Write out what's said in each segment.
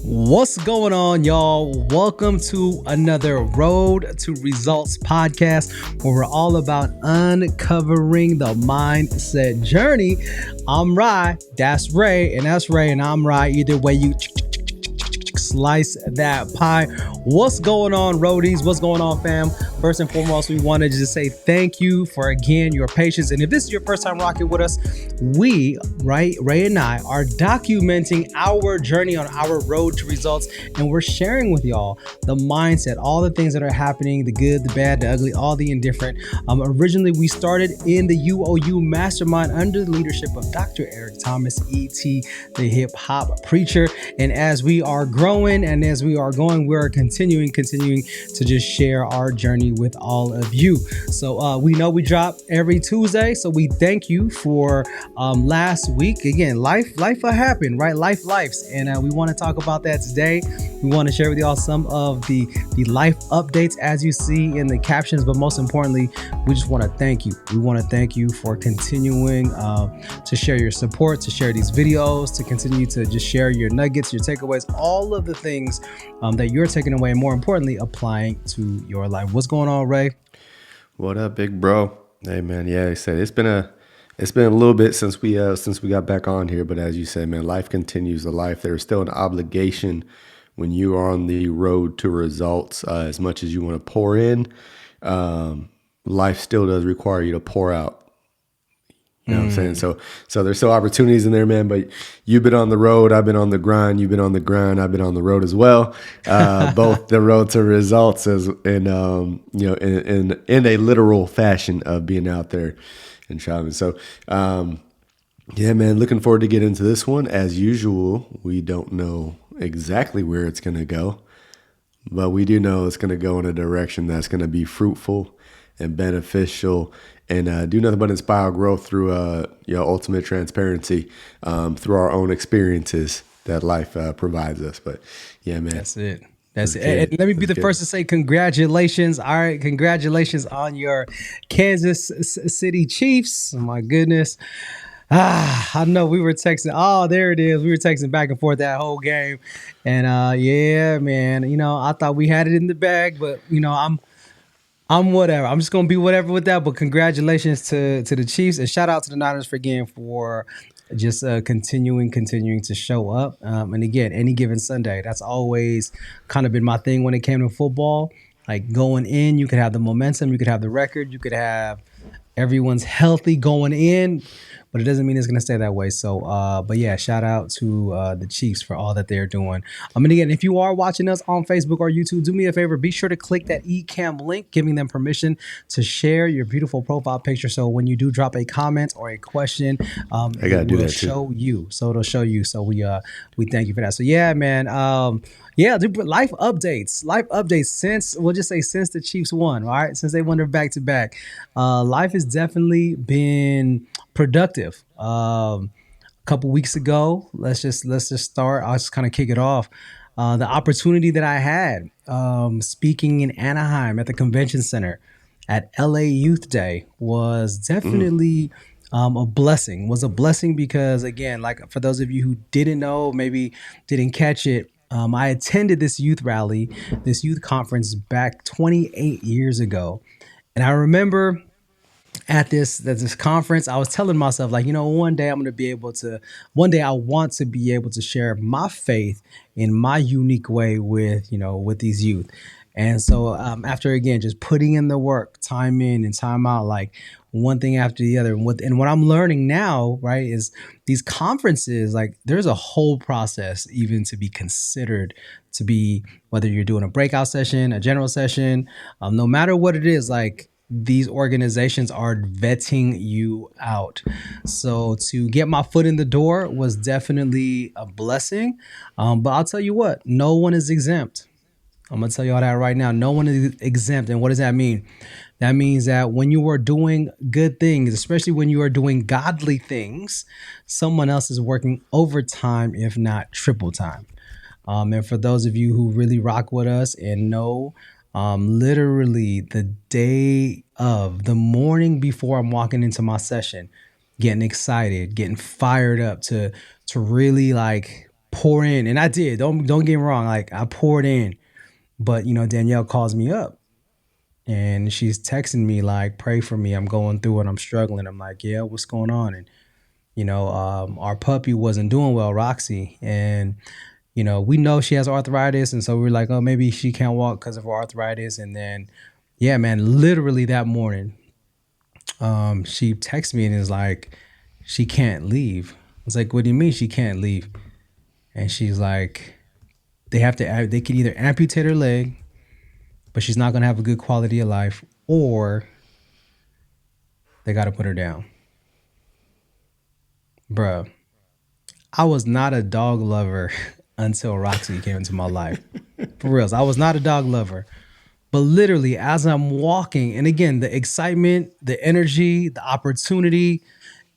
What's going on, y'all? Welcome to another Road to Results podcast where we're all about uncovering the mindset journey. I'm Rhy, that's Ray, and that's Ray, and I'm Rhy. Either way, you slice that pie. What's going on, roadies? What's going on, fam? First and foremost, we wanted to just say thank you for, again, your patience. And if this is your first time rocking with us, we, right, Ray and I, are documenting our journey on our road to results. And we're sharing with y'all the mindset, all the things that are happening, the good, the bad, the ugly, all the indifferent. Originally, we started in the UOU Mastermind under the leadership of Dr. Eric Thomas, E.T., the hip hop preacher. And as we are growing and as we are going, we're continuing to just share our journey with all of you. So we know we drop every Tuesday. So we thank you for last week. Again, life happened, right? Lifes. And we want to talk about that today. We want to share with y'all some of the life updates as you see in the captions. But most importantly, we just want to thank you. We want to thank you for continuing to share your support, to share these videos, to continue to just share your nuggets, your takeaways, all of the things that you're taking away, and more importantly, applying to your life. What's going on, Ray? What up, big bro? Hey, man. Yeah, I said it's been a little bit since we got back on here, but as you said, man, life continues. There's still an obligation when you are on the road to results. As much as you want to pour in, life still does require you to pour out. You know what I'm saying? So there's still opportunities in there, man. But you've been on the road, I've been on the grind. You've been on the grind, I've been on the road as well. Both the road to results as in a literal fashion of being out there and traveling. So yeah, man, looking forward to get into this one. As usual, we don't know exactly where it's gonna go, but we do know it's gonna go in a direction that's gonna be fruitful and beneficial, and do nothing but inspire growth through ultimate transparency through our own experiences that life provides us. But yeah, man, That's it. And let me be the first to say congratulations. All right, congratulations on your Kansas City Chiefs. Oh, my goodness. I know we were texting. Oh, there it is. We were texting back and forth that whole game. And yeah, man, I thought we had it in the bag, but I'm whatever. I'm just gonna be whatever with that. But congratulations to the Chiefs, and shout out to the Niners for just continuing to show up. And again, any given Sunday, that's always kind of been my thing when it came to football. Like going in, you could have the momentum, you could have the record, you could have everyone's healthy going in, but it doesn't mean it's going to stay that way. So, but yeah, shout out to the Chiefs for all that they're doing. And again, if you are watching us on Facebook or YouTube, do me a favor, be sure to click that eCam link, giving them permission to share your beautiful profile picture. So when you do drop a comment or a question, I gotta do that too. show you. So it'll show you. So we thank you for that. So yeah, man. Yeah, life updates since since the Chiefs won, all right? Since they won their back-to-back. Life has definitely been productive. A couple weeks ago, let's just start. I'll just kind of kick it off. The opportunity that I had speaking in Anaheim at the convention center at LA Youth Day was definitely a blessing. Was a blessing because, again, like for those of you who didn't know, maybe didn't catch it, I attended this youth rally, this youth conference back 28 years ago. And I remember at this conference, I was telling myself, like, one day I want to be able to share my faith in my unique way with these youth. And so after, again, just putting in the work, time in and time out, like one thing after the other. And what I'm learning now, right, is these conferences, like there's a whole process even to be considered, to be, whether you're doing a breakout session, a general session, no matter what it is, like these organizations are vetting you out. So to get my foot in the door was definitely a blessing. But I'll tell you what, no one is exempt. I'm going to tell you all that right now. No one is exempt. And what does that mean? That means that when you are doing good things, especially when you are doing godly things, someone else is working overtime, if not triple time. And for those of you who really rock with us and know, literally the morning before I'm walking into my session, getting excited, getting fired up to really like pour in, and I did. Don't get me wrong. Like I poured in, but Danielle calls me up and she's texting me like, "Pray for me. I'm going through it. I'm struggling." I'm like, "Yeah, what's going on?" And our puppy wasn't doing well, Roxy, and we know she has arthritis, and so we're like, oh, maybe she can't walk because of arthritis. And then, yeah, man, literally that morning, she texts me and is like, she can't leave. I was like, what do you mean she can't leave? And she's like, they can either amputate her leg, but she's not gonna have a good quality of life, or they got to put her down, bruh. I was not a dog lover until Roxy came into my life. For reals, I was not a dog lover. But literally, as I'm walking, and again, the excitement, the energy, the opportunity,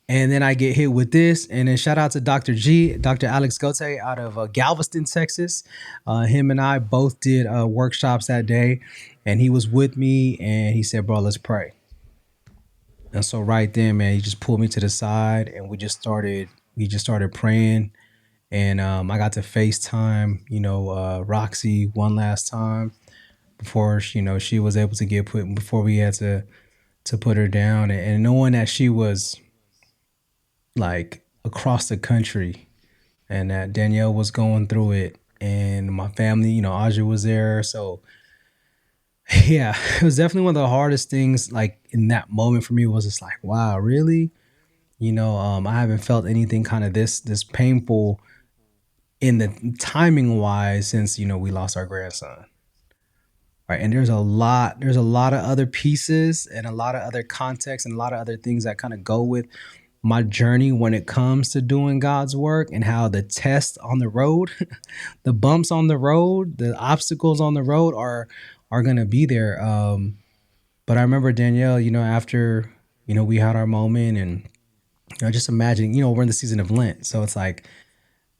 and then I get hit with this. And then shout out to Dr. G, Dr. Alex Gote out of Galveston, Texas. Him and I both did workshops that day, and he was with me, and he said, "Bro, let's pray." And so right then, man, he just pulled me to the side, and we just started praying. And I got to FaceTime, Roxy one last time before she was able to get put before we had to put her down, and knowing that she was like across the country and that Danielle was going through it, and my family, Aja was there. So yeah, it was definitely one of the hardest things like in that moment for me. Was just like, wow, really? I haven't felt anything kind of this painful in the timing wise since we lost our grandson. Right. And there's a lot of other pieces and a lot of other context and a lot of other things that kind of go with my journey when it comes to doing God's work, and how the tests on the road, the bumps on the road, the obstacles on the road are gonna be there. But I remember Danielle, after we had our moment, and just imagine, we're in the season of Lent, so it's like,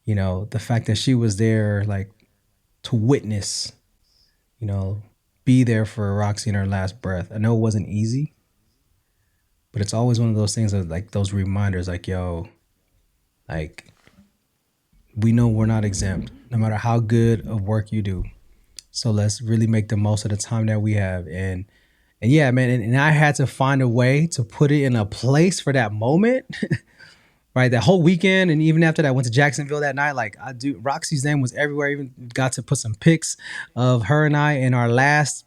the fact that she was there, like to witness, you know, be there for Roxy in her last breath. I know it wasn't easy, but it's always one of those things that like those reminders, like, yo, like we know we're not exempt, no matter how good of work you do. So let's really make the most of the time that we have. And yeah, man, and I had to find a way to put it in a place for that moment. Right, that whole weekend, and even after that, I went to Jacksonville that night. Like Roxy's name was everywhere. I even got to put some pics of her and I in our last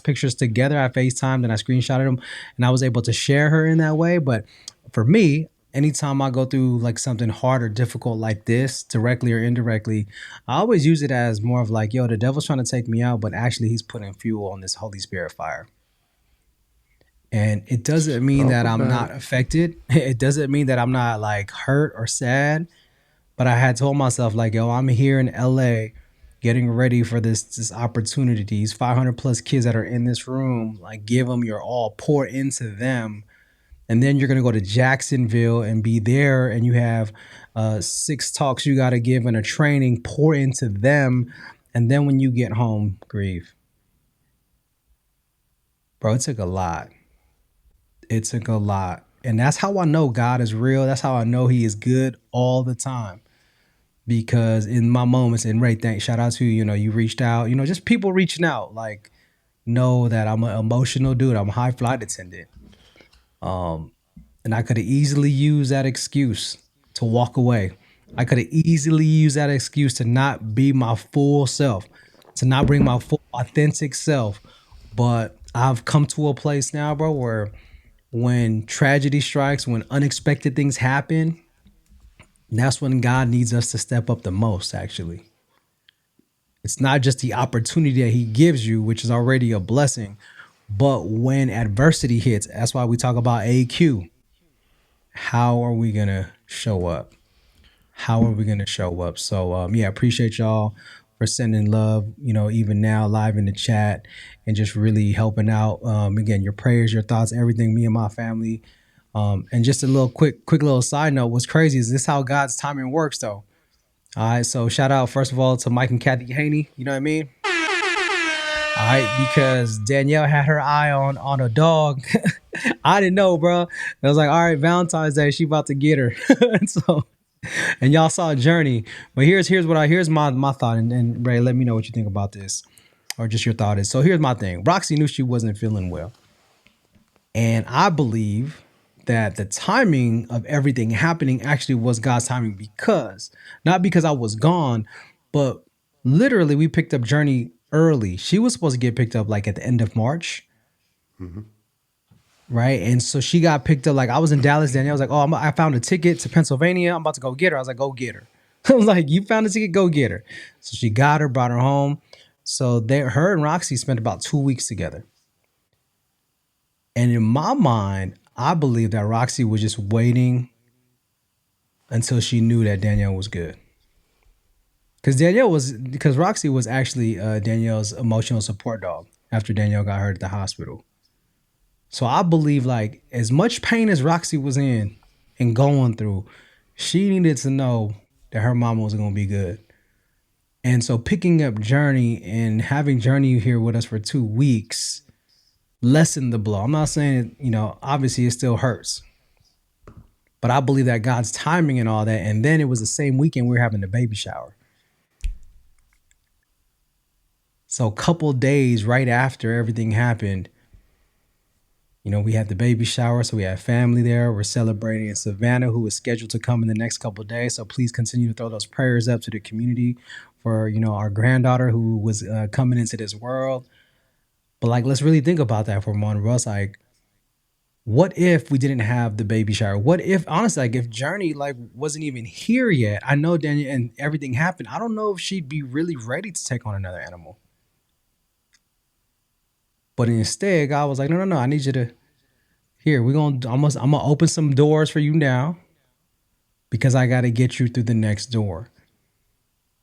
pictures together. I FaceTimed and I screenshotted them, and I was able to share her in that way. But for me, anytime I go through like something hard or difficult like this, directly or indirectly, I always use it as more of like, yo, the devil's trying to take me out, but actually he's putting fuel on this Holy Spirit fire. And it doesn't mean Talk that I'm about not it. affected. It doesn't mean that I'm not like hurt or sad. But I had told myself like, yo, I'm here in LA getting ready for this opportunity. These 500 plus kids that are in this room, like give them your all, pour into them. And then you're going to go to Jacksonville and be there, and you have 6 talks you got to give and a training, pour into them. And then when you get home, grieve. Bro, it took a lot. It took a lot. And that's how I know God is real. That's how I know he is good all the time. Because in my moments, and Ray, thanks, shout out to you, you reached out, just people reaching out, like, know that I'm an emotional dude. I'm a high flight attendant. Um, and I could have easily used that excuse to walk away. I could have easily used that excuse to not be my full self, to not bring my full authentic self. But I've come to a place now, bro, where when tragedy strikes, when unexpected things happen, that's when God needs us to step up the most, actually. It's not just the opportunity that he gives you, which is already a blessing, but when adversity hits, that's why we talk about AQ. How are we going to show up? How are we going to show up? So, yeah, appreciate y'all for sending love, even now live in the chat, and just really helping out. Again, your prayers, your thoughts, everything, me and my family. And just a little quick little side note. What's crazy is this how God's timing works, though. All right, so shout out first of all to Mike and Kathy Haney. You know what I mean? All right, because Danielle had her eye on a dog. I didn't know, bro. I was like, all right, Valentine's Day, she about to get her. So And y'all saw a journey. But here's my thought, and Ray, let me know what you think about this, or just your thought is. So here's my thing. Roxy knew she wasn't feeling well, and I believe that the timing of everything happening actually was God's timing, because not because I was gone, but literally we picked up Journey early. She was supposed to get picked up like at the end of March, right? And so she got picked up. Like, I was in Dallas. Danielle was like, "Oh, I found a ticket to Pennsylvania. I'm about to go get her." I was like, "Go get her." I was like, "You found a ticket? Go get her." So she got her, brought her home. So her and Roxy spent about 2 weeks together. And in my mind, I believe that Roxy was just waiting until she knew that Danielle was good. Because Roxy was actually Danielle's emotional support dog after Danielle got hurt at the hospital. So I believe, like, as much pain as Roxy was in and going through, she needed to know that her mama was going to be good. And so picking up Journey and having Journey here with us for 2 weeks lessened the blow. I'm not saying, obviously it still hurts, but I believe that God's timing and all that. And then it was the same weekend we were having the baby shower. So a couple days right after everything happened, we had the baby shower, so we had family there. We're celebrating in Savannah, who is scheduled to come in the next couple of days. So please continue to throw those prayers up to the community for, our granddaughter who was coming into this world. But like, let's really think about that for a moment, Russ. Like, what if we didn't have the baby shower? What if, honestly, like, if Journey like wasn't even here yet? I know Daniel and everything happened. I don't know if she'd be really ready to take on another animal. But instead, God was like, no, no, no. I need you to here. I'm gonna open some doors for you now, because I got to get you through the next door.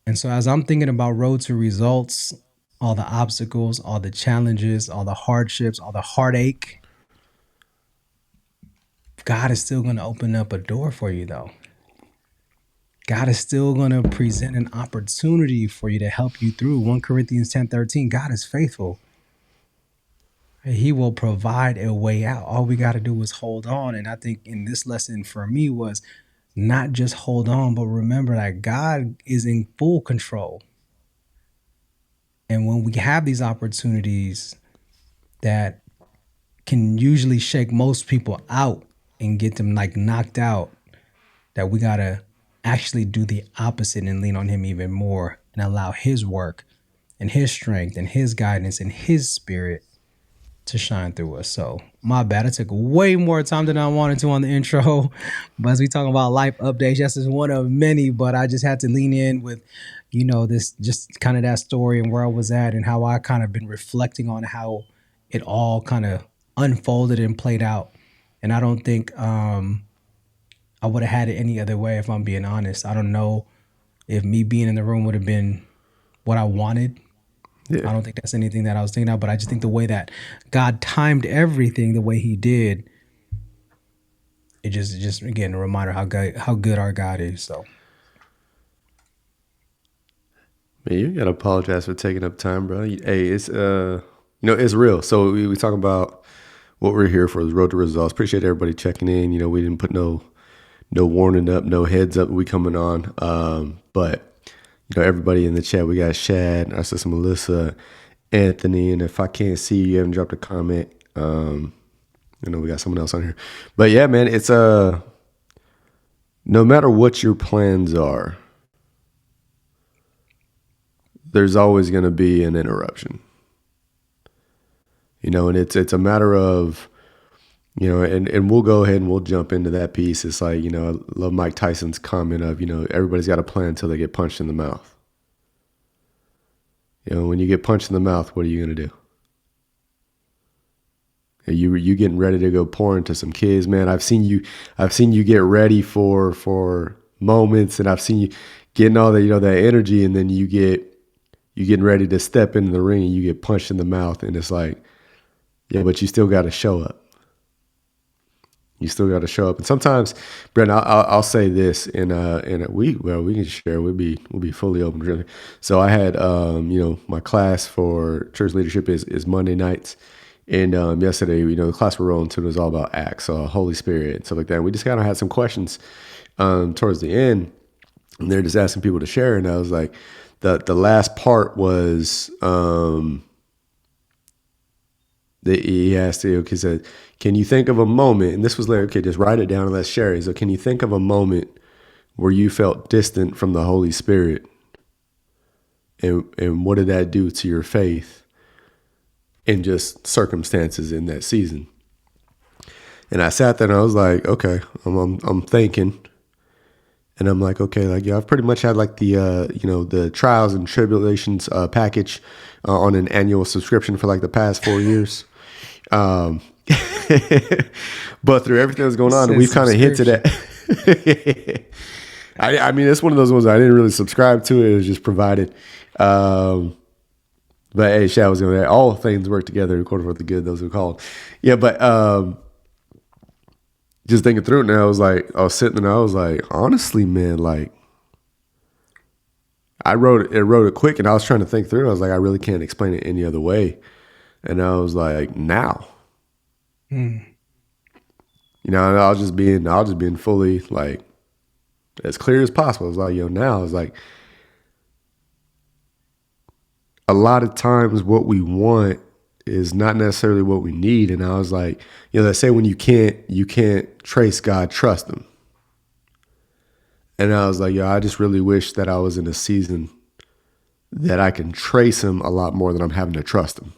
And so as I'm thinking about road to results, all the obstacles, all the challenges, all the hardships, all the heartache, God is still going to open up a door for you, though. God is still going to present an opportunity for you to help you through. 1 Corinthians 10:13. God is faithful. He will provide a way out. All we got to do is hold on. And I think in this lesson for me was not just hold on, but remember that God is in full control. And when we have these opportunities that can usually shake most people out and get them like knocked out, that we got to actually do the opposite and lean on him even more and allow his work and his strength and his guidance and his spirit to shine through us. So my bad. I took way more time than I wanted to on the intro. But as we talk about life updates, yes, it's one of many, but I just had to lean in with, this just kind of that story and where I was at and how I kind of been reflecting on how it all kind of unfolded and played out. And I don't think I would have had it any other way, if I'm being honest. I don't know if me being in the room would have been what I wanted. Yeah. I don't think that's anything that I was thinking of, but I just think the way that God timed everything the way he did, it just again, a reminder how good our God is. So, Man, you gotta apologize for taking up time, bro. Hey, it's it's real. So we talk about what we're here for, the road to results. Appreciate everybody checking in. We didn't put no warning up, no heads up. We coming on, but everybody in the chat. We got Shad, our sister Melissa, Anthony, and if I can't see you haven't dropped a comment, we got someone else on here. But yeah, man, it's no matter what your plans are, there's always going to be an interruption. And it's a matter of, and we'll go ahead and we'll jump into that piece. It's like, I love Mike Tyson's comment of, everybody's got a plan until they get punched in the mouth. When you get punched in the mouth, what are you going to do? You getting ready to go pour into some kids, man. I've seen you get ready for moments, and I've seen you getting all that, that energy, and then you getting ready to step into the ring and you get punched in the mouth, and it's like, yeah, but you still got to show up. You still got to show up. And sometimes, Brent, I'll say this in a week. Well, we can share. We'll be fully open. So I had, my class for church leadership is Monday nights, And yesterday, the class we're rolling to was all about Acts, Holy Spirit, and stuff like that. And we just kind of had some questions towards the end, and they're just asking people to share. And I was like, the last part was he asked, he said, "Can you think of a moment?" And this was like, okay, just write it down and let's share it. So, can you think of a moment where you felt distant from the Holy Spirit, and what did that do to your faith and just circumstances in that season? And I sat there and I was like, okay, I'm thinking, and I'm like, okay, like, yeah, I've pretty much had like the trials and tribulations package on an annual subscription for like the past 4 years. Um, but through everything that's going on, and Says we've kind of hinted subscription. at. I mean, it's one of those ones I didn't really subscribe to. It was just provided. But hey, shout was going there. All things work together according for the good, those who are called. Yeah, but just thinking through it now, I was sitting there and I was like, honestly, man, like I wrote it quick and I was trying to think through it. I was like, I really can't explain it any other way. And I was like, now. And I was just being fully like as clear as possible. I was like, now I was like, a lot of times what we want is not necessarily what we need. And I was like, they say when you can't trace God, trust him. And I was like, I just really wish that I was in a season that I can trace him a lot more than I'm having to trust him.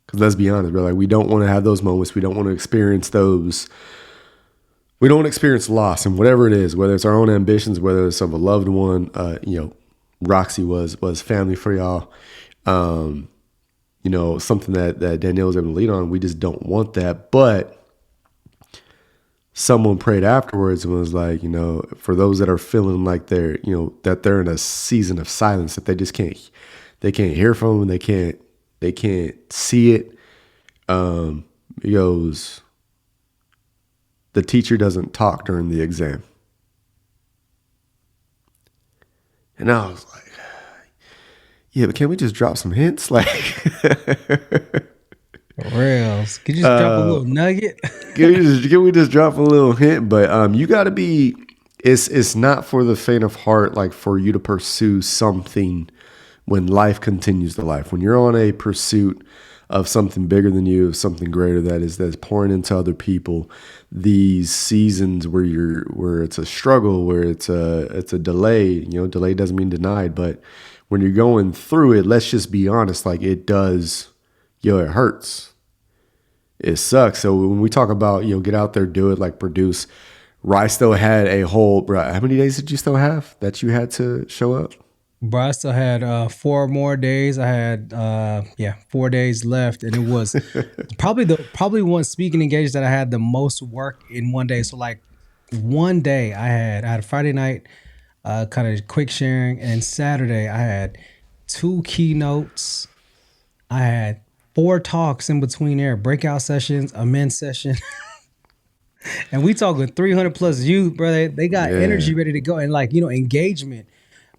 Because let's be honest, bro, like we don't want to have those moments. We don't want to experience those. We don't want to experience loss, and whatever it is, whether it's our own ambitions, whether it's of a loved one. Roxy was family for y'all. Something that Danielle was able to lead on. We just don't want that. But someone prayed afterwards and was like, for those that are feeling like that they're in a season of silence, that they can't hear from them, they can't see it. He goes, the teacher doesn't talk during the exam. And I was like, yeah, but can we just drop some hints? Like, For reals. Could you just drop a little nugget? can we just drop a little hint? But you got to be. It's not for the faint of heart. Like for you to pursue something when life continues to life. When you're on a pursuit of something bigger than you, of something greater that's pouring into other people. These seasons where it's a struggle, where it's a delay. Delay doesn't mean denied, but when you're going through it, let's just be honest. Like it does, it hurts. It sucks. So when we talk about get out there, do it, like produce. Rhy still had a whole. Bro, how many days did you still have that you had to show up? Bro, I still had 4 more days. I had 4 days left, and it was probably one speaking engagement that I had the most work in one day. So like one day I had a Friday night kind of quick sharing, and Saturday I had 2 keynotes. I had 4 talks in between there, breakout sessions, a men's session. And we talking 300 plus youth, brother. They got Yeah. energy ready to go and engagement.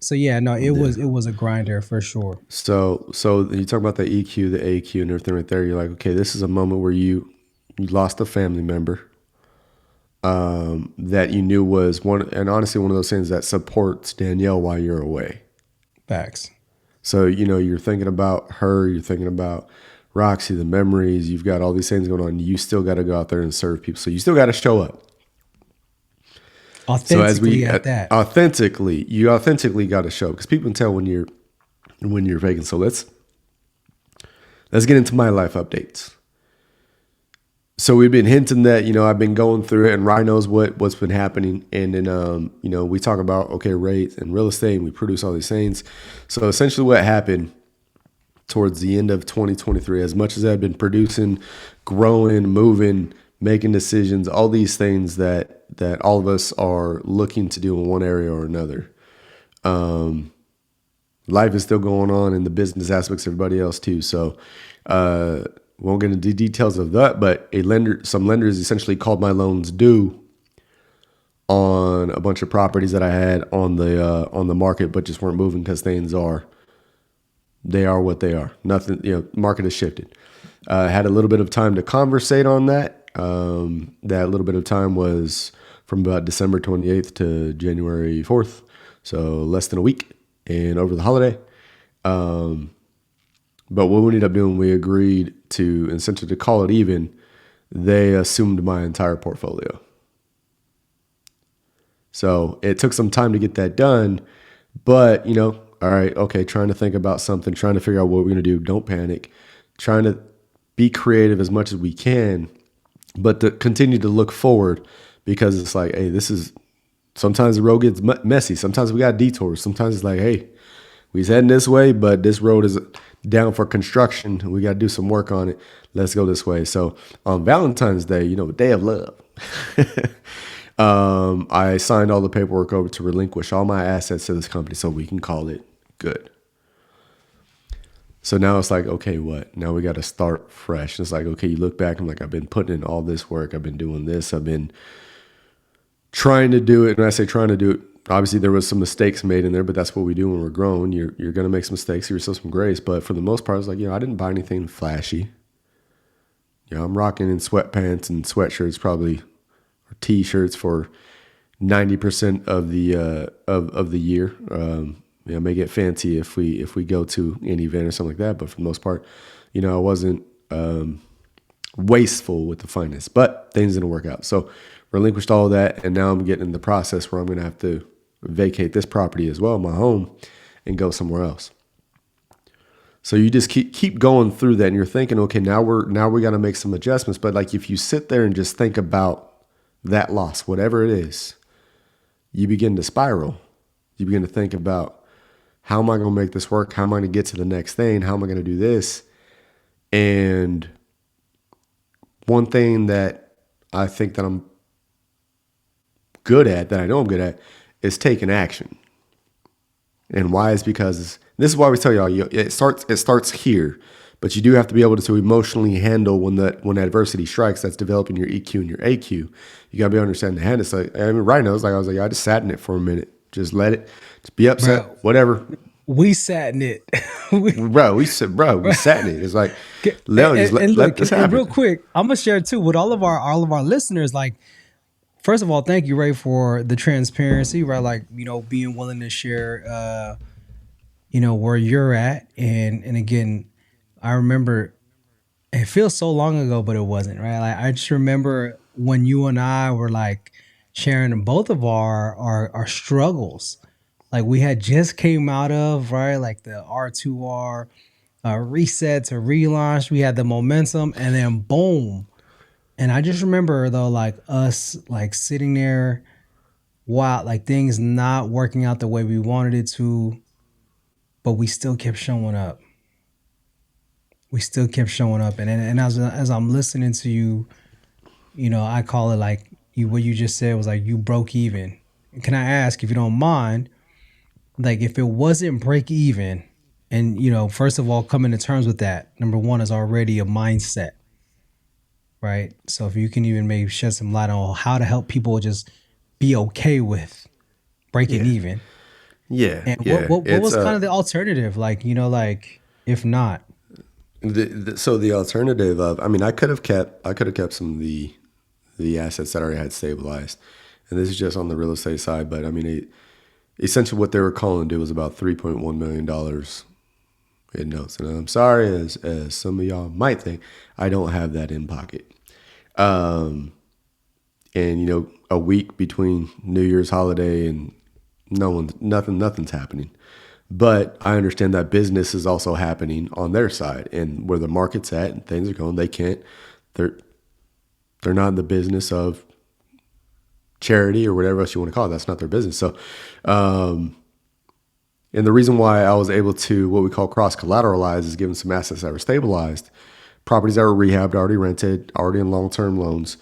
So yeah, no, it Yeah. was a grinder for sure. So you talk about the EQ, the AQ, and everything right there. You're like, okay, this is a moment where you lost a family member that you knew was one, and honestly, one of those things that supports Danielle while you're away. Facts. So you're thinking about her, you're thinking about Roxy, the memories. You've got all these things going on. You still got to go out there and serve people. So you still got to show up. So as Authentically we at that. you authentically got to show, because people can tell when you're faking. So let's get into my life updates. So we've been hinting that I've been going through it, and Rhy knows what's been happening, and then we talk about rates and real estate, and we produce all these things. So essentially, what happened towards the end of 2023, as much as I've been producing, growing, moving, making decisions, all these things that all of us are looking to do in one area or another. Life is still going on in the business aspects of everybody else too. So won't get into the details of that, but some lenders essentially called my loans due on a bunch of properties that I had on the market, but just weren't moving because things are They are what they are. Nothing, market has shifted. Had a little bit of time to conversate on that. That little bit of time was from about December 28th to January 4th. So less than a week and over the holiday. But what we ended up doing, we agreed to, instead to call it even, they assumed my entire portfolio. So it took some time to get that done, but all right, okay, trying to think about something, trying to figure out what we're going to do. Don't panic, trying to be creative as much as we can, but to continue to look forward, because it's like, hey, sometimes the road gets messy. Sometimes we got detours. Sometimes it's like, hey, we's heading this way, but this road is down for construction. We got to do some work on it. Let's go this way. So on Valentine's Day, day of love, I signed all the paperwork over to relinquish all my assets to this company so we can call it good. So now it's like, okay, what? Now we got to start fresh. It's like, okay, you look back, I'm like, I've been putting in all this work. I've been doing this. I've been trying to do it. And I say trying to do it, obviously there was some mistakes made in there, but that's what we do when we're grown. You're going to make some mistakes, give yourself some grace. But for the most part, it's like, I didn't buy anything flashy. I'm rocking in sweatpants and sweatshirts, probably, or t-shirts for 90% of the of the year. May get fancy if we go to an event or something like that, but for the most part, I wasn't wasteful with the finance, but things didn't work out. So relinquished all of that, and now I'm getting in the process where I'm going to have to vacate this property as well, my home, and go somewhere else. So you just keep going through that, and you're thinking, okay, now we got to make some adjustments. But like if you sit there and just think about that loss, whatever it is, you begin to spiral. You begin to think about, how am I going to make this work? How am I going to get to the next thing? How am I going to do this? And one thing that I think that I'm good at, that I know I'm good at, is taking action. And why is because this is why we tell y'all, it starts here, but you do have to be able to emotionally handle when adversity strikes. That's developing your EQ and your AQ. You gotta be able to understand the hand. It's like, right now, I was like, I just sat in it for a minute. Just let it, just be upset, Bro, whatever. we sat in it. we We sat in it. It's like, just and let look, this and happen. real quick, I'm gonna share too with all of our listeners. Like, first of all, thank you, Ray, for the transparency, right? Like, being willing to share, where you're at. And again, I remember it feels so long ago, but it wasn't, right? Like, I just remember when you and I were like sharing both of our struggles. Like, we had just came out of, right? Like the R2R reset to relaunch. We had the momentum, and then boom. And I just remember though, like us like sitting there, wow, like things not working out the way we wanted it to, but we still kept showing up. We still kept showing up. And as I'm listening to you, I call it like what you just said was like you broke even. Can I ask, if you don't mind, like if it wasn't break even, and first of all, coming to terms with that, number one is already a mindset. Right. So if you can even maybe shed some light on how to help people just be okay with breaking Yeah, even. yeah, And what yeah. what, what It's was kind of the alternative? Like, like if not. so the alternative of, I could have kept some of the assets that I already had stabilized, and this is just on the real estate side. But essentially what they were calling to do was about $3.1 million in notes. And I'm sorry, as some of y'all might think, I don't have that in pocket. And a week between New Year's holiday and nothing's happening. But I understand that business is also happening on their side, and where the market's at and things are going, they're not in the business of charity or whatever else you want to call it. That's not their business. So, and the reason why I was able to, what we call cross collateralize, is given some assets that were stabilized, properties that were rehabbed, already rented, already in long-term loans,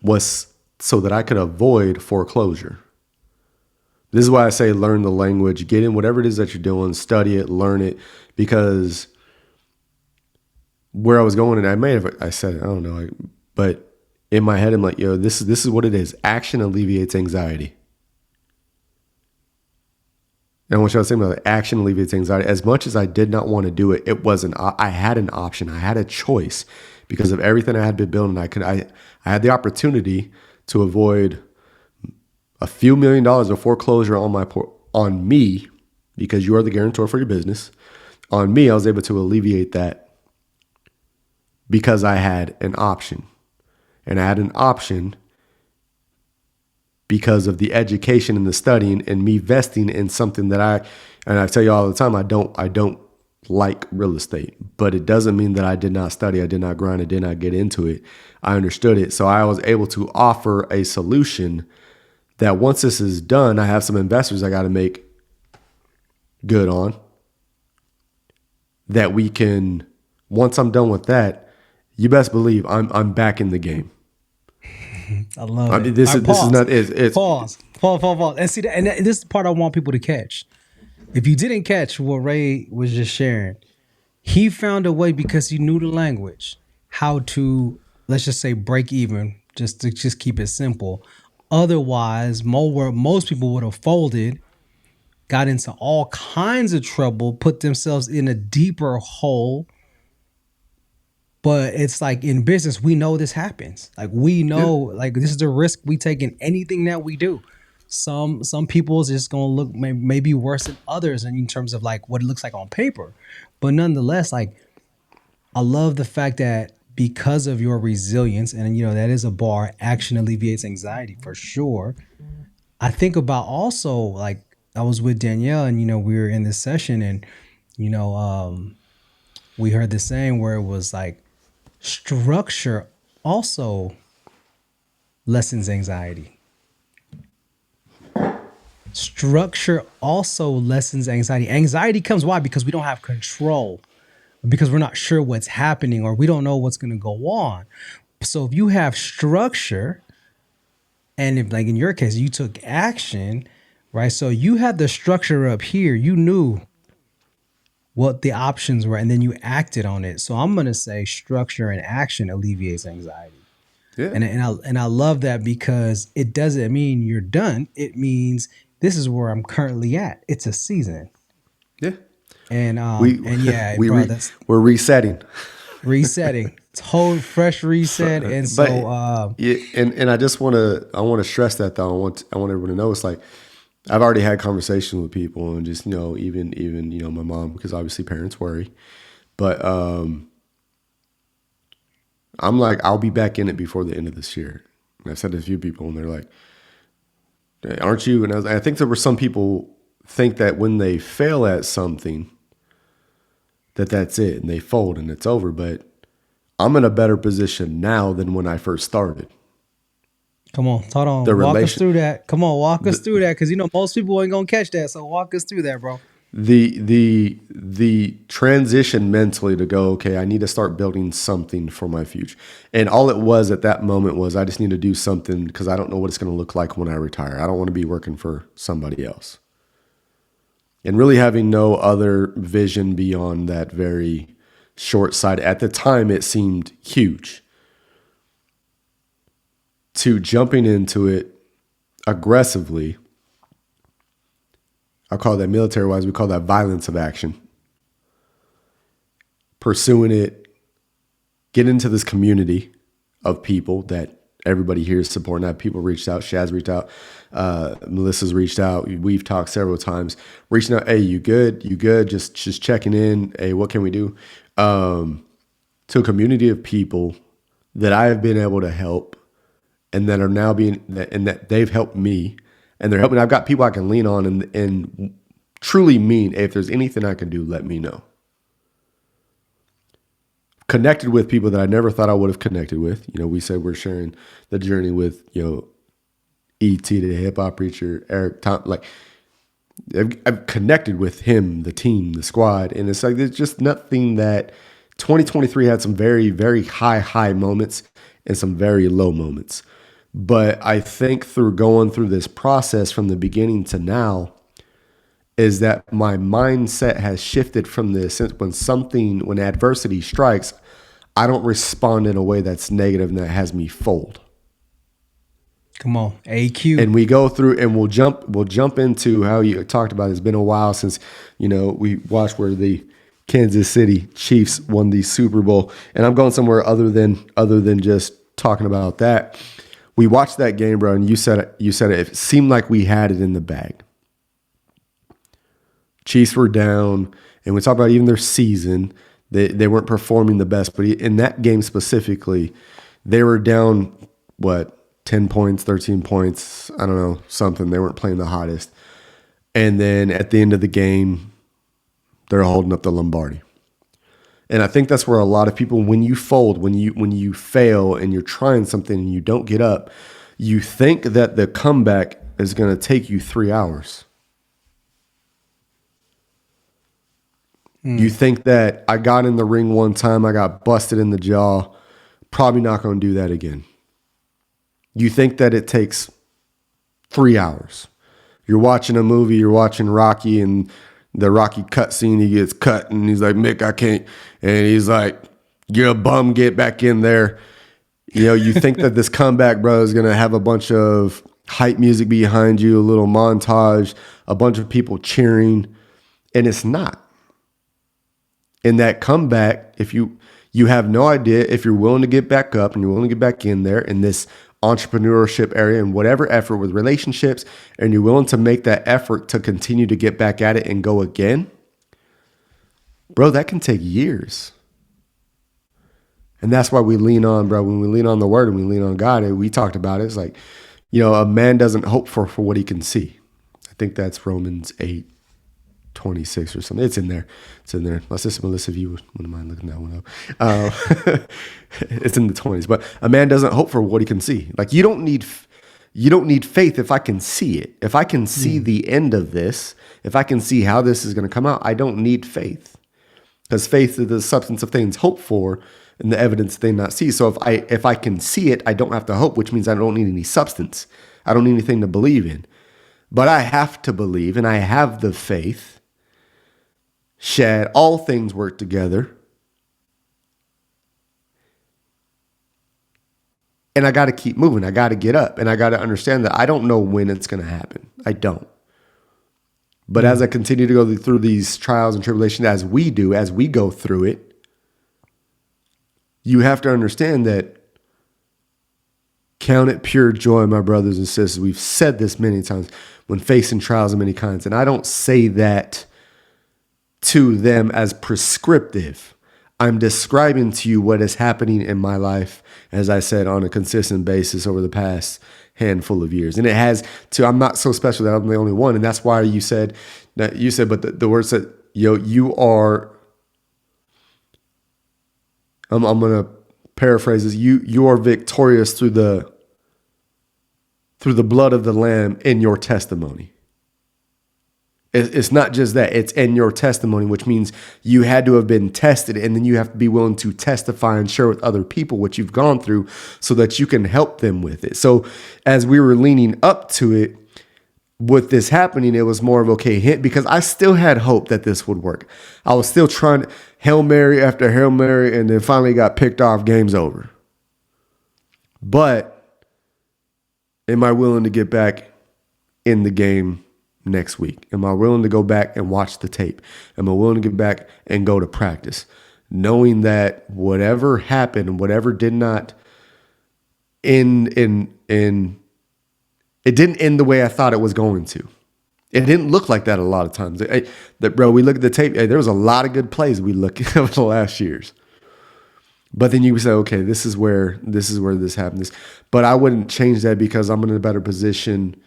was so that I could avoid foreclosure. This is why I say learn the language, get in whatever it is that you're doing, study it, learn it, because where I was going, and I said, I don't know, but in my head, I'm like, this is what it is. Action alleviates anxiety. And what I was saying about action alleviates anxiety, as much as I did not want to do it, it wasn't. I had an option. I had a choice because of everything I had been building. I had the opportunity to avoid a few $1,000,000 of foreclosure on me, because you are the guarantor for your business. On me, I was able to alleviate that because I had an option, and I had an option because of the education and the studying and me vesting in something that and I tell you all the time, I don't like real estate, but it doesn't mean that I did not study, I did not grind, I did not get into it. I understood it. So I was able to offer a solution that once this is done, I have some investors I got to make good on, that we can, once I'm done with that, you best believe I'm back in the game. I love I it. mean, this All right, is pause. not it's Pause. And see that, and this is the part I want people to catch. If you didn't catch what Ray was just sharing, he found a way because he knew the language, how to, let's just say, break even, just to just keep it simple. Otherwise, most people would have folded, got into all kinds of trouble, put themselves in a deeper hole. But it's like in business, we know this happens. Like we yeah. know, like this is the risk we take in anything that we do. Some people is just gonna look maybe worse than others in terms of like what it looks like on paper. But nonetheless, like I love the fact that because of your resilience, and that is a bar, action alleviates anxiety for sure. I think about also like I was with Danielle and we were in this session and you know we heard the saying where it was like structure also lessens anxiety. Structure also lessens anxiety. Anxiety comes why? Because we don't have control, because we're not sure what's happening or we don't know what's going to go on. So if you have structure, and if like in your case, you took action, right? So you had the structure up here, you knew what the options were, and then you acted on it. So I'm going to say structure and action alleviates anxiety. Yeah. And I love that because it doesn't mean you're done. It means this is where I'm currently at. It's a season. Yeah. And We yeah, we bro, re, that's we're resetting. resetting. Total fresh reset. And But so yeah, and I want to stress that though. I want everyone to know it's like I've already had conversations with people and just even my mom, because obviously parents worry, but I'm like, I'll be back in it before the end of this year. And I've said to a few people and they're like, "Hey, aren't you?" And I think there were some people think that when they fail at something that's it and they fold and it's over, but I'm in a better position now than when I first started. come on, hold The on. Walk us relation, through that. Come on, walk us the, through that. Cause most people ain't gonna catch that. So walk us through that, bro. the transition mentally to go, okay, I need to start building something for my future. And all it was at that moment was I just need to do something because I don't know what it's going to look like when I retire. I don't want to be working for somebody else. And really having no other vision beyond that very short side. At the time, it seemed huge. To jumping into it aggressively, I call that military wise, we call that violence of action. Pursuing it, get into this community of people that everybody here is supporting. That people reached out, Shaz reached out, Melissa's reached out. We've talked several times, reaching out. Hey, you good? You good? Just checking in. Hey, what can we do? To a community of people that I have been able to help, and that are now and that they've helped me, and they're helping. I've got people I can lean on and truly mean, hey, if there's anything I can do, let me know. Connected with people that I never thought I would have connected with. We said we're sharing the journey with, E.T., the hip hop preacher, Eric Tom. Like, I've connected with him, the team, the squad. And it's like, there's just nothing that 2023 had some very, very high moments and some very low moments. But I think through going through this process from the beginning to now, is that my mindset has shifted from this. When adversity strikes, I don't respond in a way that's negative and that has me fold. Come on. AQ. And we go through and we'll jump into how you talked about it. It's been a while since, we watched where the Kansas City Chiefs won the Super Bowl. And I'm going somewhere other than just talking about that. We watched that game, bro, and you said it seemed like we had it in the bag. Chiefs were down, and we talk about even their season. They weren't performing the best, but in that game specifically, they were down, 10 points, 13 points, I don't know, something. They weren't playing the hottest. And then at the end of the game, they're holding up the Lombardi. And I think that's where a lot of people, when you fold, when you fail and you're trying something and you don't get up, you think that the comeback is going to take you 3 hours. You think that I got in the ring one time, I got busted in the jaw, probably not going to do that again. You think that it takes 3 hours. You're watching a movie, you're watching Rocky, and the Rocky cut scene, he gets cut, and he's like, Mick, I can't. And he's like, you're a bum, get back in there. You think that this comeback, bro, is going to have a bunch of hype music behind you, a little montage, a bunch of people cheering, and it's not. In that comeback, if you have no idea if you're willing to get back up and you're willing to get back in there in this entrepreneurship area and whatever effort with relationships, and you're willing to make that effort to continue to get back at it and go again, bro, that can take years. And that's why we lean on, bro, when we lean on the word and we lean on God, and we talked about it, it's like, a man doesn't hope for what he can see. I think that's Romans 8:26 or something. It's in there. My sister Melissa, if you wouldn't mind looking that one up. It's in the 20s. But a man doesn't hope for what he can see. Like, you don't need faith if I can see it. If I can see the end of this, if I can see how this is going to come out, I don't need faith. Because faith is the substance of things hoped for and the evidence they not see. So if I can see it, I don't have to hope, which means I don't need any substance. I don't need anything to believe in. But I have to believe, and I have the faith. Shad, all things work together. And I got to keep moving. I got to get up. And I got to understand that I don't know when it's going to happen. I don't. But as I continue to go through these trials and tribulations, as we go through it, you have to understand that count it pure joy, my brothers and sisters. We've said this many times when facing trials of many kinds. And I don't say that to them as prescriptive. I'm describing to you what is happening in my life, as I said, on a consistent basis over the past handful of years. And it has to, I'm not so special that I'm the only one. And that's why you said, but the word said, you are, I'm going to paraphrase this. You are victorious through the blood of the Lamb in your testimony. It's not just that, it's in your testimony, which means you had to have been tested, and then you have to be willing to testify and share with other people what you've gone through so that you can help them with it. So as we were leaning up to it, with this happening, it was more of, okay, because I still had hope that this would work. I was still trying Hail Mary after Hail Mary, and then finally got picked off, game's over. But am I willing to get back in the game next week? Am I willing to go back and watch the tape? Am I willing to get back and go to practice? Knowing that whatever happened, whatever did not end it didn't end the way I thought it was going to. It didn't look like that a lot of times. Bro, we look at the tape. There was a lot of good plays we looked at over the last years. But then you say, okay, this is where this happened. But I wouldn't change that because I'm in a better position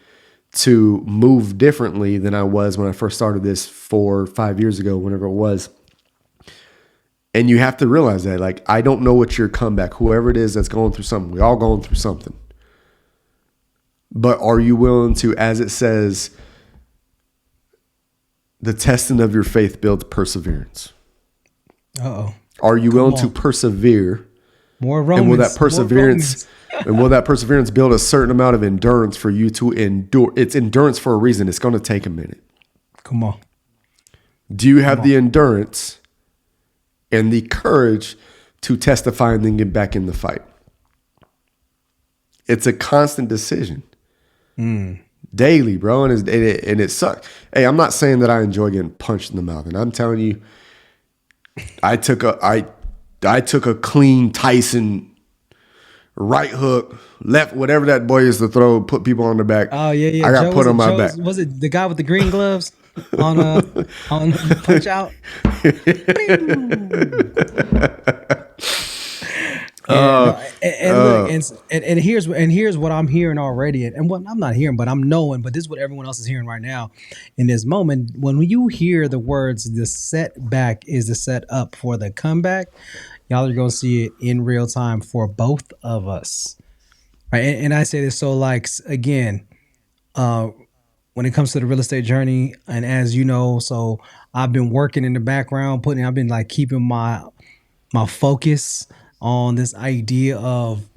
to move differently than I was when I first started this 4 or 5 years ago, whenever it was. And you have to realize that, like, I don't know what your comeback, whoever it is that's going through something, we all going through something. But are you willing to, as it says, the testing of your faith builds perseverance? Uh-oh. Are you willing to persevere? More Romans. And will that perseverance build a certain amount of endurance for you to endure? It's endurance for a reason. It's going to take a minute. Come on. Do you have the endurance and the courage to testify and then get back in the fight? It's a constant decision Mm. daily, bro. And it sucks. Hey, I'm not saying that I enjoy getting punched in the mouth. And I'm telling you, I took a, I took a clean Tyson right hook, left, whatever that boy is to throw, put people on the back. Oh yeah, yeah. I got Joe put was on it my back. Joe's? Was it the guy with the green gloves on Punch Out? Bing! Yeah, no, and look, and here's what I'm hearing already, and what I'm not hearing, but I'm knowing, but this is what everyone else is hearing right now in this moment. When you hear the words, "the setback is the setup for the comeback," y'all are gonna see it in real time for both of us, right? And I say this so, like, again, uh, when it comes to the real estate journey, and as you know, so I've been working in the background, I've been like keeping my focus on this idea of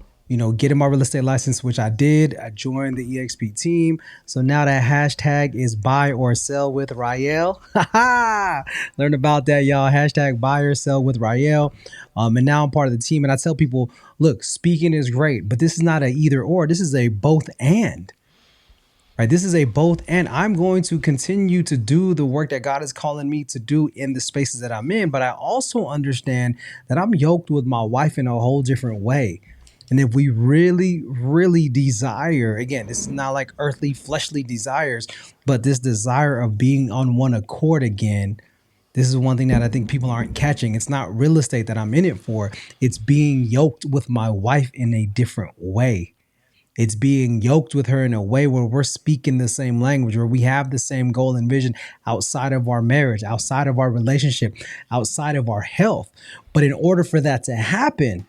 getting my real estate license, which I did. I joined the EXP team, so now that hashtag is buy or sell with Rael. Learn about that, y'all. Hashtag buy or sell with Rael. And now I'm part of the team, and I tell people, look, speaking is great, but this is not a either or. This is a both and. Right, this is a both, and I'm going to continue to do the work that God is calling me to do in the spaces that I'm in. But I also understand that I'm yoked with my wife in a whole different way. And if we really, really desire, again, this is not like earthly, fleshly desires, but this desire of being on one accord again. This is one thing that I think people aren't catching. It's not real estate that I'm in it for. It's being yoked with my wife in a different way. It's being yoked with her in a way where we're speaking the same language, where we have the same goal and vision outside of our marriage, outside of our relationship, outside of our health. But in order for that to happen,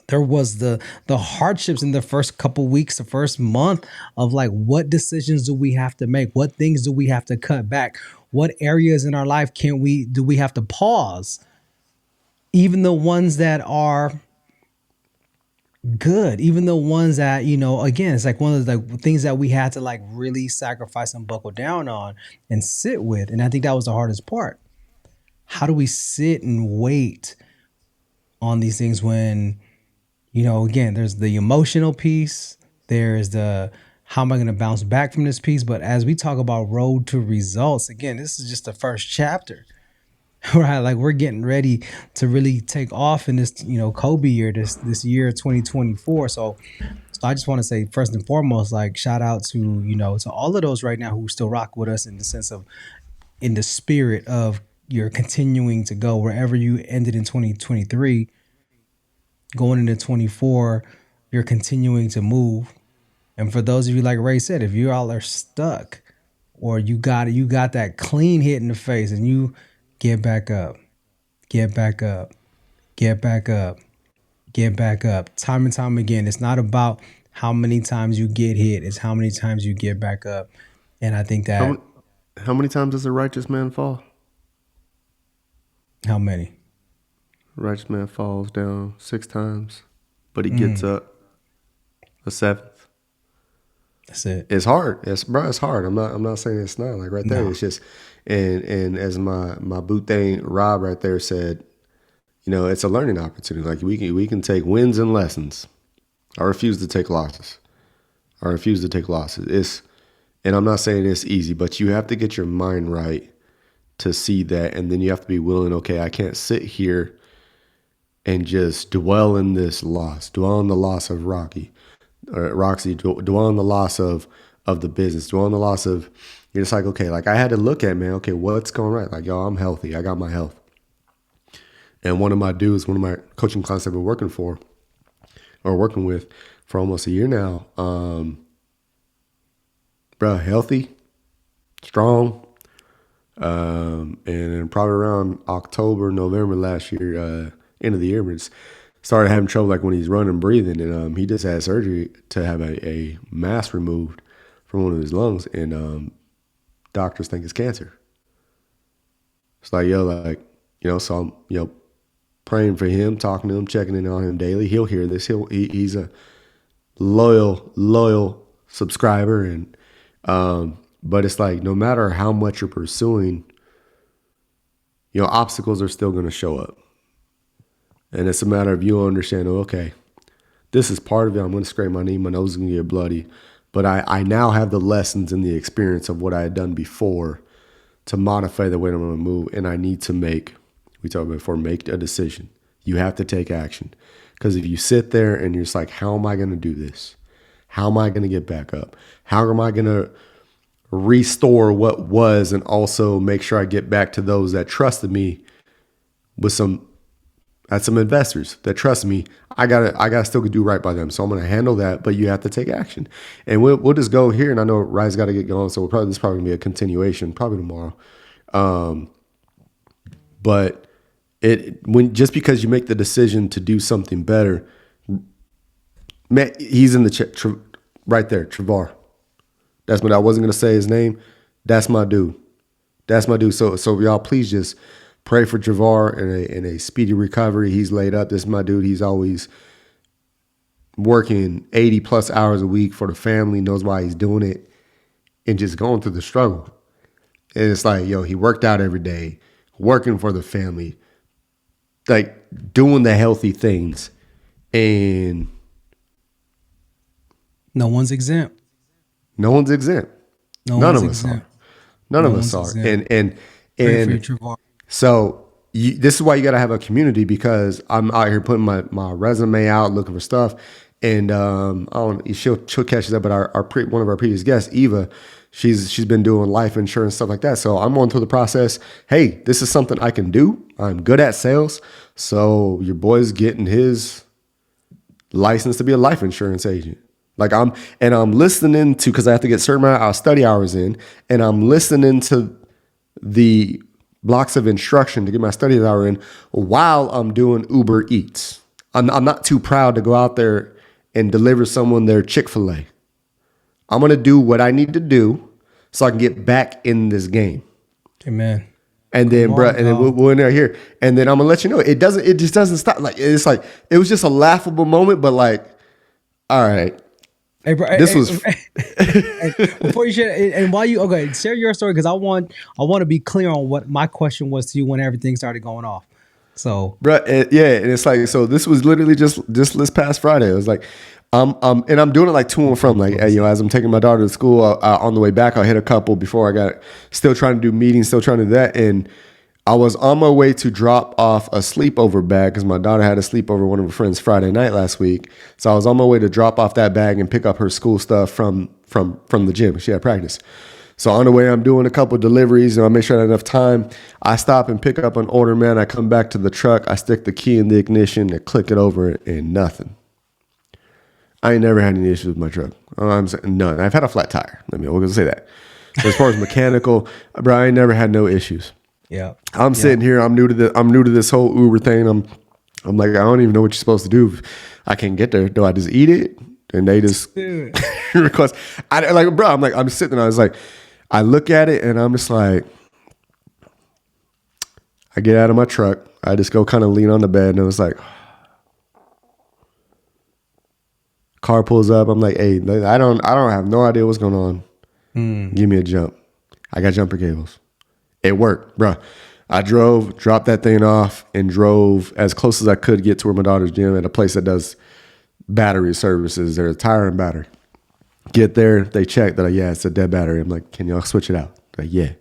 there was the hardships in the first couple weeks, the first month of like, what decisions do we have to make? What things do we have to cut back? What areas in our life do we have to pause? Even the ones that are good, even the ones that again, it's like one of the things that we had to like really sacrifice and buckle down on and sit with. And I think that was the hardest part. How do we sit and wait on these things when again, there's the emotional piece, there's the how am I going to bounce back from this piece. But as we talk about road to results, again, this is just the first chapter. Right, like we're getting ready to really take off in this, Kobe year, this year 2024. So I just want to say first and foremost, like shout out to to all of those right now who still rock with us in the sense of in the spirit of you're continuing to go wherever you ended in 2023, going into 24, you're continuing to move. And for those of you, like Ray said, if you all are stuck or you got that clean hit in the face and you get back up, get back up, get back up, get back up. Time and time again. It's not about how many times you get hit, it's how many times you get back up. And I think How that many, how many times does a righteous man fall? how many? A righteous man falls down 6 times, but he gets Mm, up a seventh. that's it. It's hard. It's hard. I'm not saying it's not like right there. No. It's just and as my boot thing Rob right there said, it's a learning opportunity. Like we can take wins and lessons. I refuse to take losses. I refuse to take losses. And I'm not saying it's easy, but you have to get your mind right to see that, and then you have to be willing. Okay, I can't sit here and just dwell in this loss, dwell on the loss of Roxy, dwell on the loss of the business, dwell on the loss of. You're just like, okay, like I had to look at, man, okay, what's going right? Like, yo, I'm healthy. I got my health. And one of my dudes, one of my coaching clients I've been working with for almost a year now, bro, healthy, strong, and probably around October, November last year, end of the year, but started having trouble like when he's running, breathing, and he just had surgery to have a mass removed from one of his lungs, and doctors think it's cancer. It's like, yo, like, so I'm, praying for him, talking to him, checking in on him daily. He'll hear this. He's a loyal subscriber, and but it's like no matter how much you're pursuing, obstacles are still going to show up, and it's a matter of you understanding. Okay, This is part of it. I'm going to scrape my knee. My nose is going to get bloody. But I now have the lessons and the experience of what I had done before to modify the way I'm going to move. And I need to make, we talked about before, make a decision. You have to take action. Because if you sit there and you're just like, how am I going to do this? How am I going to get back up? How am I going to restore what was and also make sure I get back to those that trusted me with some investors that trust me. I gotta still do right by them. So I'm gonna handle that, but you have to take action. And we'll just go here. And I know Rhy's got to get going, so this is probably gonna be a continuation, probably tomorrow. But just because you make the decision to do something better, man, he's in the chat right there, Travar. That's what I wasn't gonna say his name. That's my dude. That's my dude. So y'all please just pray for Travar in a speedy recovery. He's laid up. This is my dude. He's always working 80 plus hours a week for the family, knows why he's doing it, and just going through the struggle. And it's like, yo, he worked out every day, working for the family, like doing the healthy things. And no one's exempt. No one's exempt. None of us are. None of us are. And so this is why you got to have a community, because I'm out here putting my resume out, looking for stuff. And she'll catch that. But one of our previous guests, Eva, she's been doing life insurance, stuff like that. So I'm going through the process. Hey, this is something I can do. I'm good at sales. So your boy's getting his license to be a life insurance agent. Like I'm listening to, because I have to get certain amount of study hours in, and I'm listening to the blocks of instruction to get my study hour in while I'm doing Uber Eats. I'm not too proud to go out there and deliver someone their Chick-fil-A. I'm going to do what I need to do so I can get back in this game. Amen. And then, we'll in there here. And then I'm going to let you know, it just doesn't stop. Like, it's like, it was just a laughable moment, but like, all right. Hey, bro, before you share, and while you share your story, because I want to be clear on what my question was to you when everything started going off. So, bro, and it's like, so this was literally just this past Friday. It was like, and I'm doing it like to and from, like, as I'm taking my daughter to school, on the way back, I'll hit a couple before I got still trying to do meetings, still trying to do that, and I was on my way to drop off a sleepover bag because my daughter had a sleepover with one of her friends Friday night last week. So I was on my way to drop off that bag and pick up her school stuff from the gym. She had practice. So on the way, I'm doing a couple deliveries, and I make sure I have enough time. I stop and pick up an order, man. I come back to the truck. I stick the key in the ignition and click it over, and nothing. I ain't never had any issues with my truck. I'm saying none. I've had a flat tire. We're going to say that. So as far as mechanical, bro, I ain't never had no issues. Yeah. I'm sitting here. I'm new to this whole Uber thing. I'm like, I don't even know what you're supposed to do. I can't get there. Do I just eat it? And they just request. I'm sitting there. I was like, I look at it and I'm just like, I get out of my truck. I just go kind of lean on the bed, and it was like, car pulls up. I'm like, hey, I don't have no idea what's going on. Give me a jump. I got jumper cables. It worked, bro. I dropped that thing off, and drove as close as I could get to where my daughter's gym, at a place that does battery services. There's a tire and battery. Get there, they check. They're like, yeah, it's a dead battery. I'm like, can y'all switch it out? They're like, yeah,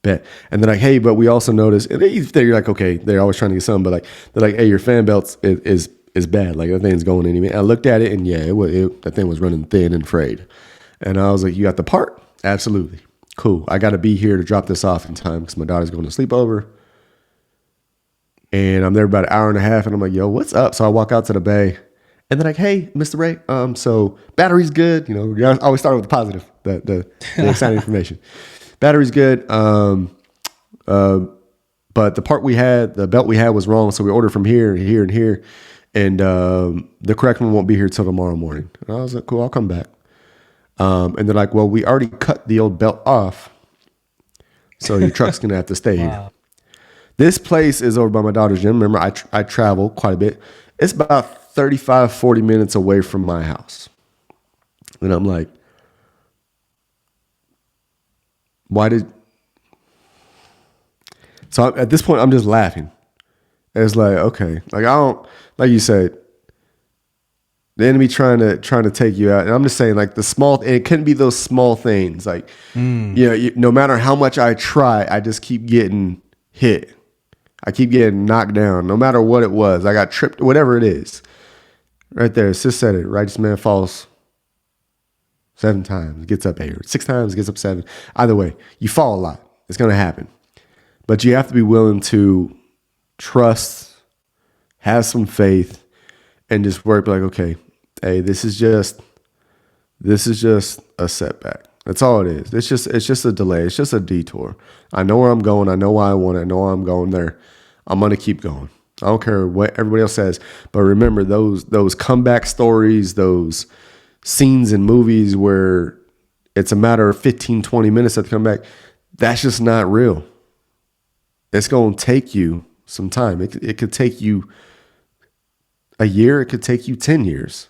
bet. And they're like, hey, but we also noticed, and they're like, okay, they're always trying to get something, but like, they're like, hey, your fan belt is bad. Like, that thing's going anyway. I looked at it, and yeah, that thing was running thin and frayed. And I was like, you got the part? Absolutely. Cool. I got to be here to drop this off in time because my daughter's going to sleepover. And I'm there about an hour and a half, and I'm like, yo, what's up? So I walk out to the bay, and they're like, hey, Mr. Ray, so battery's good. You know, we always start with the positive, the exciting information. Battery's good. But the part the belt we had was wrong. So we ordered from here, here, and here. And the correct one won't be here till tomorrow morning. And I was like, cool, I'll come back. And they're like, well, we already cut the old belt off, so your truck's going to have to stay here. This place is over by my daughter's gym. Remember, I travel quite a bit. It's about 35, 40 minutes away from my house. And I'm like, so at this point, I'm just laughing. It's like, okay, like I don't, like you said, The enemy trying to take you out. And I'm just saying, like the small, and it couldn't be those small things. Like, Mm. no matter how much I try, I just keep getting hit. I keep getting knocked down. No matter what it was, I got tripped. Whatever it is, right there. Sis said it. Righteous man falls 7 times, gets up 8. 6 times, gets up 7. Either way, you fall a lot. It's gonna happen. But you have to be willing to trust, have some faith, and just work like, okay, hey, this is just a setback. That's all it is. It's just a delay. It's just a detour. I know where I'm going. I know why I want it. I know why I'm going there. I'm gonna keep going. I don't care what everybody else says. But remember those comeback stories, those scenes in movies where it's a matter of 15, 20 minutes to come back. That's just not real. It's going to take you some time. It could take you a year. It could take you 10 years.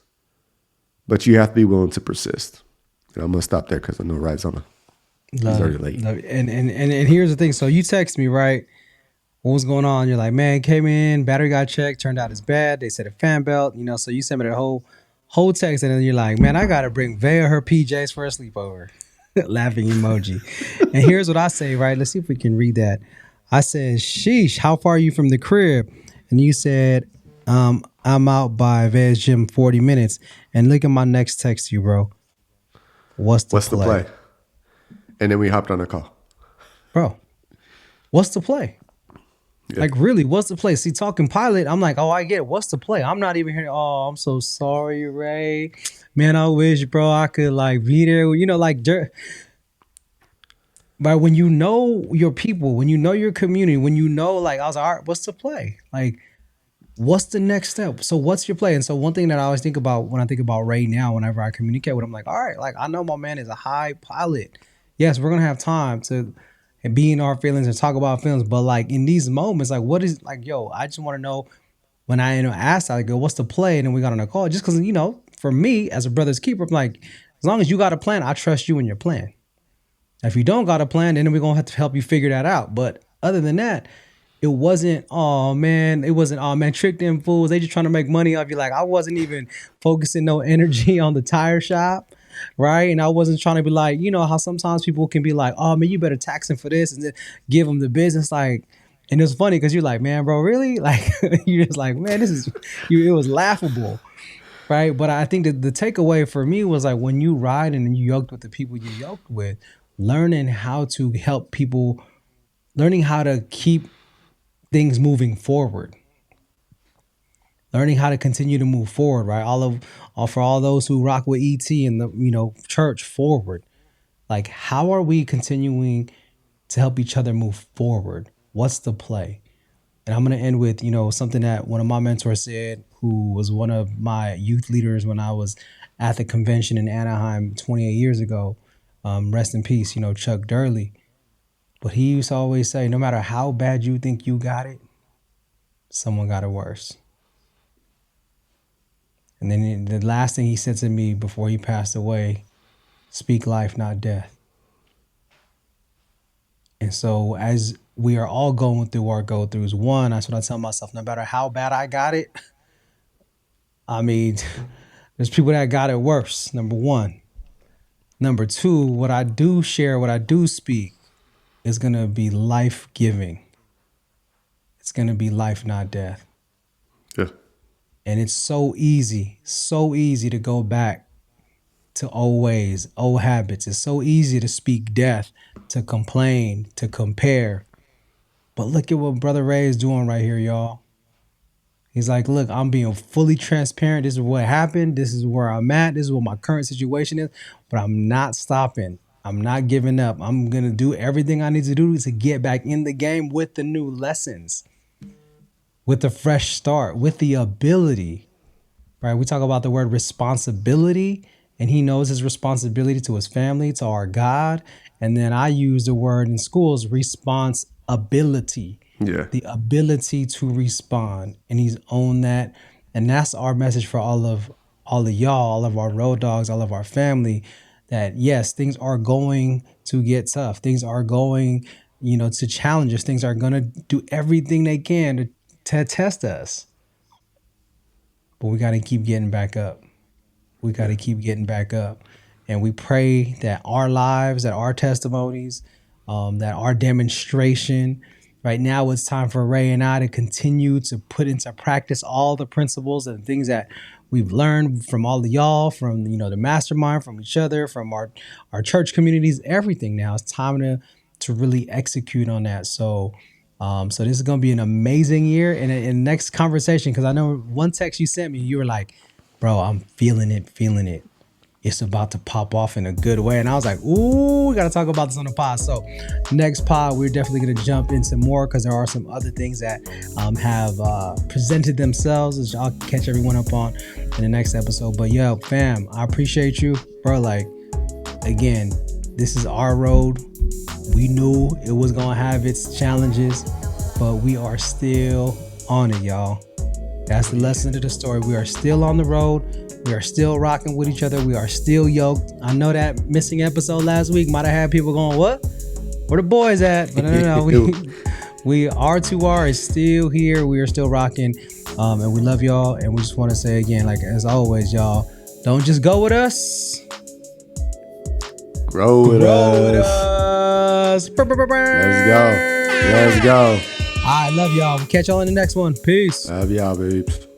But you have to be willing to persist. And I'm going to stop there because I know Rhy's on he's Love already it. late. Love it. And here's the thing. So you text me, right? What was going on? You're like, man, came in, battery got checked, turned out it's bad. They said a fan belt, so you sent me the whole text, and then you're like, man, I gotta bring Vea her PJs for a sleepover. Laughing emoji. And here's what I say, right? Let's see if we can read that. I said, sheesh, how far are you from the crib? And you said, I'm out by Vea's gym 40 minutes. And look at my next text to you, bro. What's the What's the play? play? And then we hopped on a call. Bro, what's the play? Yeah. Like, really, what's the play? See, talking pilot, I'm like, oh, I get it. What's the play? I'm not even hearing, oh, I'm so sorry, Ray. Man, I wish, bro, I could, like, be there. But when you know your people, when you know your community, when you know, like, I was like, all right, what's the play? Like, what's the next step? So what's your play? And so one thing that I always think about when I think about Ray now, whenever I communicate with him, like, all right, like, I know my man is a high pilot. Yes, we're going to have time to be in our feelings and talk about feelings. But like in these moments, like what is like, yo, I just want to know when I asked, I go, what's the play? And then we got on a call just because, for me as a brother's keeper, I'm like, as long as you got a plan, I trust you and your plan. If you don't got a plan, then we're going to have to help you figure that out. But other than that, it wasn't, oh man, trick them fools. They just trying to make money off you. Like I wasn't even focusing no energy on the tire shop. Right. And I wasn't trying to be like, how sometimes people can be like, oh man, you better tax him for this and then give him the business. Like, and it's funny because you're like, man, bro, really? Like, you're just like, man, it was laughable. Right. But I think that the takeaway for me was like when you ride and you yoked with the people you yoked with, learning how to help people, learning how to keep things moving forward, learning how to continue to move forward, right? For all those who rock with ET and the church forward, like how are we continuing to help each other move forward? What's the play? And I'm gonna end with something that one of my mentors said, who was one of my youth leaders when I was at the convention in Anaheim 28 years ago. Rest in peace, Chuck Durley. But he used to always say, no matter how bad you think you got it, someone got it worse. And then the last thing he said to me before he passed away, speak life, not death. And so as we are all going through our go-throughs, one, that's what I tell myself, no matter how bad I got it, I mean, there's people that got it worse, number one. Number two, what I do share, what I do speak is going to be life-giving. It's going to be life, not death. Yeah. And it's so easy to go back to old ways, old habits. It's so easy to speak death, to complain, to compare. But look at what Brother Ray is doing right here, y'all. He's like, look, I'm being fully transparent. This is what happened. This is where I'm at. This is what my current situation is. But I'm not stopping. I'm not giving up. I'm going to do everything I need to do to get back in the game with the new lessons, with the fresh start, with the ability. Right? We talk about the word responsibility, and he knows his responsibility to his family, to our God. And then I use the word in schools, responsibility. Yeah. The ability to respond. And he's owned that. And that's our message for all of y'all, all of our road dogs, all of our family, that yes, things are going to get tough. Things are going, to challenge us. Things are going to do everything they can to test us. But we got to keep getting back up. We got to keep getting back up. And we pray that our lives, that our testimonies, that our demonstration, right now it's time for Ray and I to continue to put into practice all the principles and things that we've learned from all of y'all, from the mastermind, from each other, from our church communities, everything. Now it's time to really execute on that. So this is gonna be an amazing year. And in next conversation, because I know one text you sent me, you were like, "Bro, I'm feeling it. It's about to pop off in a good way." And I was like, "Ooh, we gotta talk about this on the pod." So next pod, we're definitely gonna jump into more because there are some other things that have presented themselves, which I'll catch everyone up on in the next episode. But yo, fam, I appreciate you, bro. Like, again, this is our road. We knew it was gonna have its challenges, but we are still on it, y'all. That's the lesson of the story. We are still on the road. We are still rocking with each other. We are still yoked. I know that missing episode last week might have had people going, "What? Where the boys at?" But no. We R2R is still here. We are still rocking, and we love y'all. And we just want to say again, like as always, y'all, don't just go with us. Grow with us. Let's go. Let's go. I love y'all. We'll catch y'all in the next one. Peace. Love y'all, babes.